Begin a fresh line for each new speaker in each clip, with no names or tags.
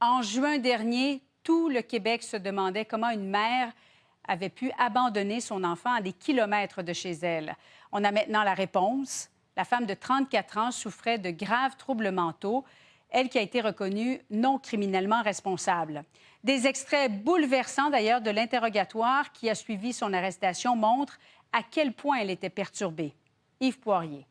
En juin dernier, tout le Québec se demandait comment une mère avait pu abandonner son enfant à des kilomètres de chez elle. On a maintenant la réponse. La femme de 34 ans souffrait de graves troubles mentaux, elle qui a été reconnue non criminellement responsable. Des extraits bouleversants d'ailleurs de l'interrogatoire qui a suivi son arrestation montrent à quel point elle était perturbée. Yves Poirier.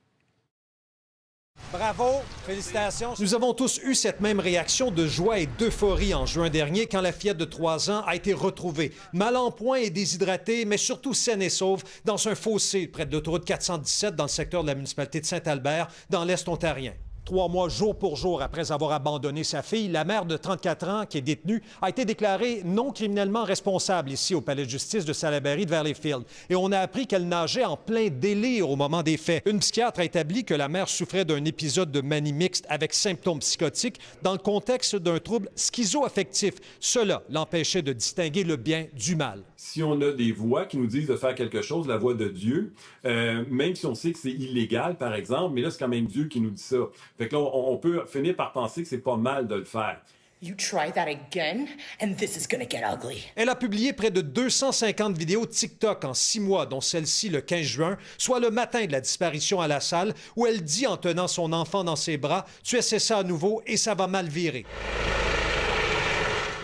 Bravo, félicitations. Nous avons tous eu cette même réaction de joie et d'euphorie en juin dernier quand la fillette de 3 ans a été retrouvée, mal en point et déshydratée, mais surtout saine et sauve, dans un fossé près de l'autoroute 417 dans le secteur de la municipalité de Saint-Albert, dans l'Est ontarien. 3 mois jour pour jour après avoir abandonné sa fille, la mère de 34 ans, qui est détenue, a été déclarée non criminellement responsable ici au palais de justice de Salaberry de Valleyfield. Et on a appris qu'elle nageait en plein délire au moment des faits. Une psychiatre a établi que la mère souffrait d'un épisode de manie mixte avec symptômes psychotiques dans le contexte d'un trouble schizoaffectif. Cela l'empêchait de distinguer le bien du mal.
Si on a des voix qui nous disent de faire quelque chose, la voix de Dieu, même si on sait que c'est illégal, par exemple, mais là, c'est quand même Dieu qui nous dit ça. Fait que là, on peut finir par penser que c'est pas mal de le faire.
You try that again, and this is gonna get ugly.
Elle a publié près de 250 vidéos TikTok en 6 mois, dont celle-ci le 15 juin, soit le matin de la disparition à la salle, où elle dit en tenant son enfant dans ses bras « Tu essaies ça à nouveau et ça va mal virer ».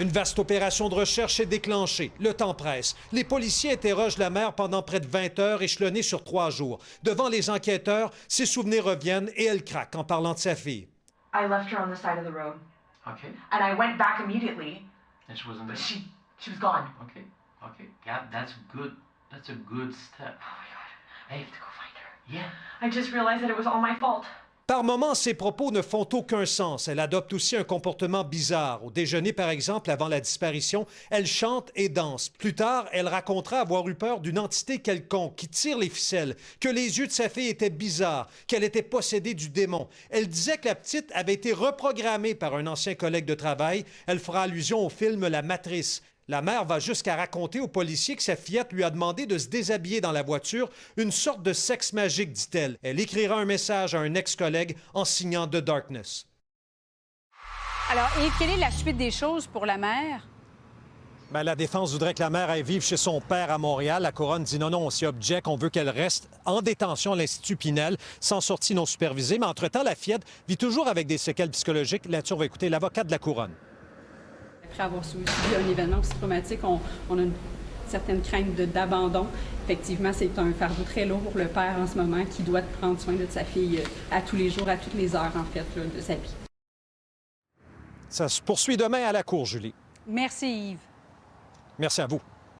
Une vaste opération de recherche est déclenchée. Le temps presse. Les policiers interrogent la mère pendant près de 20 heures, échelonnées sur 3 jours. Devant les enquêteurs, ses souvenirs reviennent et elle craque en parlant de sa fille.
I left her on the side of the road.
Okay.
And I went back immediately.
And she wasn't
But
there.
she was gone.
Okay. Okay. Yeah, that's good. That's a good step.
Oh my God.
Hey.
I have to go find her.
Yeah.
I just realized that it was all my fault.
Par moments, ses propos ne font aucun sens. Elle adopte aussi un comportement bizarre. Au déjeuner, par exemple, avant la disparition, elle chante et danse. Plus tard, elle racontera avoir eu peur d'une entité quelconque qui tire les ficelles, que les yeux de sa fille étaient bizarres, qu'elle était possédée du démon. Elle disait que la petite avait été reprogrammée par un ancien collègue de travail. Elle fera allusion au film La Matrice. La mère va jusqu'à raconter aux policiers que sa fillette lui a demandé de se déshabiller dans la voiture, une sorte de sexe magique, dit-elle. Elle écrira un message à un ex-collègue en signant The Darkness.
Alors, Yves, quelle est la suite des choses pour la mère?
Bien, la défense voudrait que la mère aille vivre chez son père à Montréal. La couronne dit non, on s'y objecte. On veut qu'elle reste en détention à l'Institut Pinel, sans sortie non supervisée. Mais entre-temps, la fillette vit toujours avec des séquelles psychologiques. Là-dessus, on va écouter l'avocat de la couronne.
Après avoir subi un événement aussi traumatique, on a une certaine crainte d'abandon. Effectivement, c'est un fardeau très lourd pour le père en ce moment qui doit prendre soin de sa fille à tous les jours, à toutes les heures, en fait, là, de sa vie.
Ça se poursuit demain à la Cour, Julie.
Merci, Yves.
Merci à vous.